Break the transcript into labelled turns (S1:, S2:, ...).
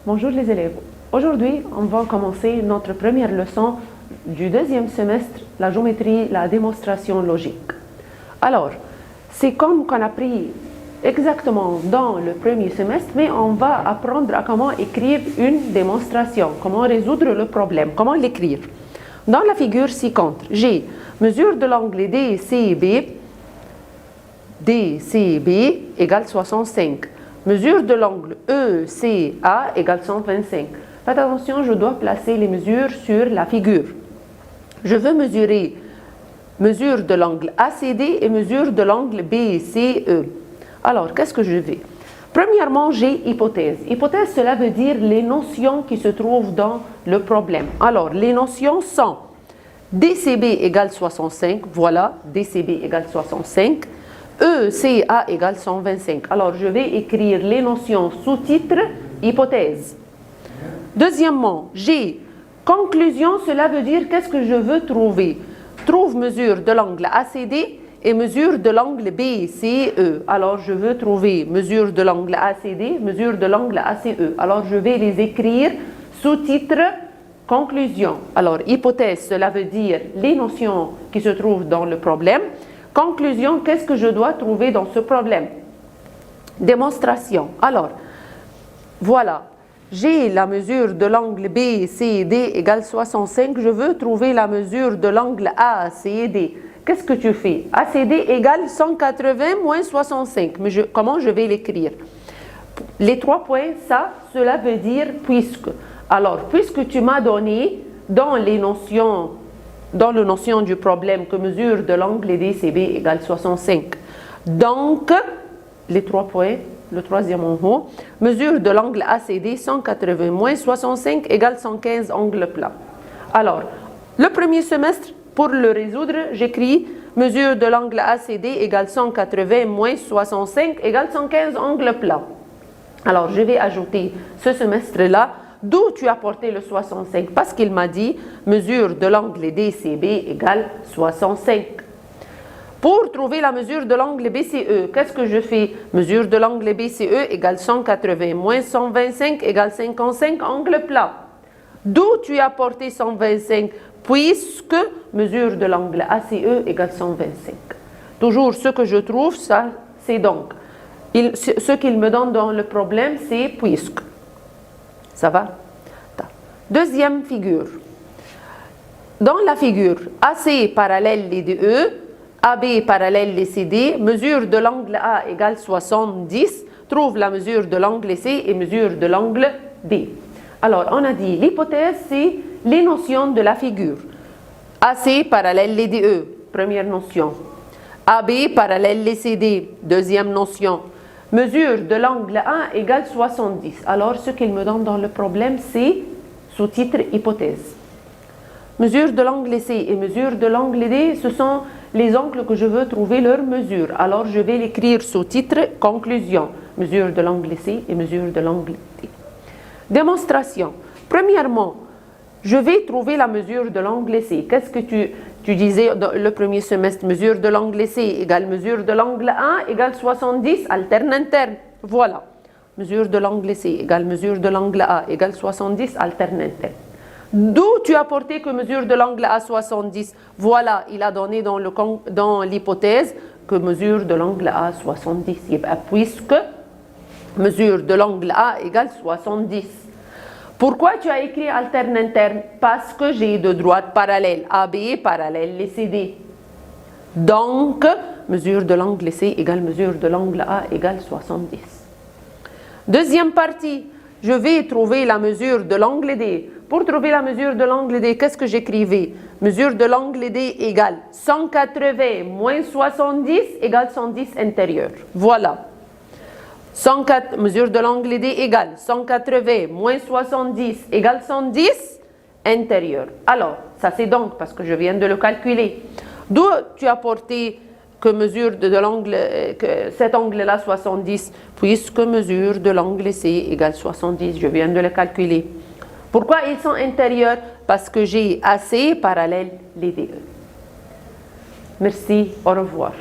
S1: Bonjour les élèves. Aujourd'hui, on va commencer notre première leçon du deuxième semestre, la géométrie, la démonstration logique. Alors, c'est comme qu'on a appris exactement dans le premier semestre, mais on va apprendre à comment écrire une démonstration, comment résoudre le problème, comment l'écrire. Dans la figure ci-contre, j'ai mesure de l'angle DCB égale 65. Mesure de l'angle ECA égale 125. Faites attention, je dois placer les mesures sur la figure. Je veux mesurer mesure de l'angle ACD et mesure de l'angle BCE. Alors, qu'est-ce que je vais? Premièrement, j'ai hypothèse. Hypothèse, cela veut dire les notions qui se trouvent dans le problème. Alors, les notions sont DCB égale 65, voilà, DCB égale 65. ECA égale 125. Alors, je vais écrire les notions sous-titre, hypothèse. Deuxièmement, j'ai conclusion, cela veut dire qu'est-ce que je veux trouver. Trouve mesure de l'angle ACD et mesure de l'angle BCE. Alors, je veux trouver mesure de l'angle ACD, mesure de l'angle ACE. Alors, je vais les écrire sous-titre, conclusion. Alors, hypothèse, cela veut dire les notions qui se trouvent dans le problème. Conclusion, qu'est-ce que je dois trouver dans ce problème? Démonstration. Alors, voilà, j'ai la mesure de l'angle BCD égale 65. Je veux trouver la mesure de l'angle ACD. Qu'est-ce que tu fais? ACD égale 180 moins 65. Mais comment je vais l'écrire? Les 3 points, cela veut dire puisque. Alors, puisque tu m'as donné dans les notions... dans la notion du problème que mesure de l'angle DCB égale 65. Donc, les 3 points, le troisième en haut, mesure de l'angle ACD 180 moins 65 égale 115 angle plat. Alors, le premier semestre, pour le résoudre, j'écris mesure de l'angle ACD égale 180 moins 65 égale 115 angle plat. Alors, je vais ajouter ce semestre-là. D'où tu as porté le 65? Parce qu'il m'a dit mesure de l'angle DCB égale 65. Pour trouver la mesure de l'angle BCE, qu'est-ce que je fais? Mesure de l'angle BCE égale 180 moins 125 égale 55 angle plat. D'où tu as porté 125? Puisque mesure de l'angle ACE égale 125. Toujours ce que je trouve, ça c'est donc. Ce qu'il me donne dans le problème, c'est puisque. Ça va? Deuxième figure. Dans la figure, AC parallèle les DE, AB parallèle les CD, mesure de l'angle A égale 70, trouve la mesure de l'angle C et mesure de l'angle D. Alors, on a dit l'hypothèse, c'est les notions de la figure. AC parallèle les DE, première notion. AB parallèle les CD, deuxième notion. Mesure de l'angle A égale 70. Alors, ce qu'il me donne dans le problème, c'est sous-titre hypothèse. Mesure de l'angle C et mesure de l'angle D, ce sont les angles que je veux trouver leur mesure. Alors, je vais l'écrire sous-titre conclusion. Mesure de l'angle C et mesure de l'angle D. Démonstration. Premièrement, je vais trouver la mesure de l'angle C. Qu'est-ce que tu disais dans le premier semestre? Mesure de l'angle C égale mesure de l'angle A égale 70, alterne interne. Voilà. Mesure de l'angle C égale mesure de l'angle A égale 70, alterne interne. D'où tu as porté que mesure de l'angle A 70? Voilà, il a donné dans l'hypothèse que mesure de l'angle A 70. Puisque mesure de l'angle A égale 70. Pourquoi tu as écrit alterne interne? Parce que j'ai deux droites parallèles, AB parallèle les CD. Donc, mesure de l'angle C égale mesure de l'angle A égale 70. Deuxième partie, je vais trouver la mesure de l'angle D. Pour trouver la mesure de l'angle D, qu'est-ce que j'écrivais? Mesure de l'angle D égale 180 moins 70 égale 110 intérieur. Voilà. Mesure de l'angle D égale 180 moins 70 égale 110 intérieur. Alors, ça c'est donc parce que je viens de le calculer. D'où tu as porté que mesure de l'angle, cet angle-là 70, puisque mesure de l'angle C égale 70, je viens de le calculer. Pourquoi ils sont intérieurs? Parce que j'ai AC parallèle les DE. Merci, au revoir.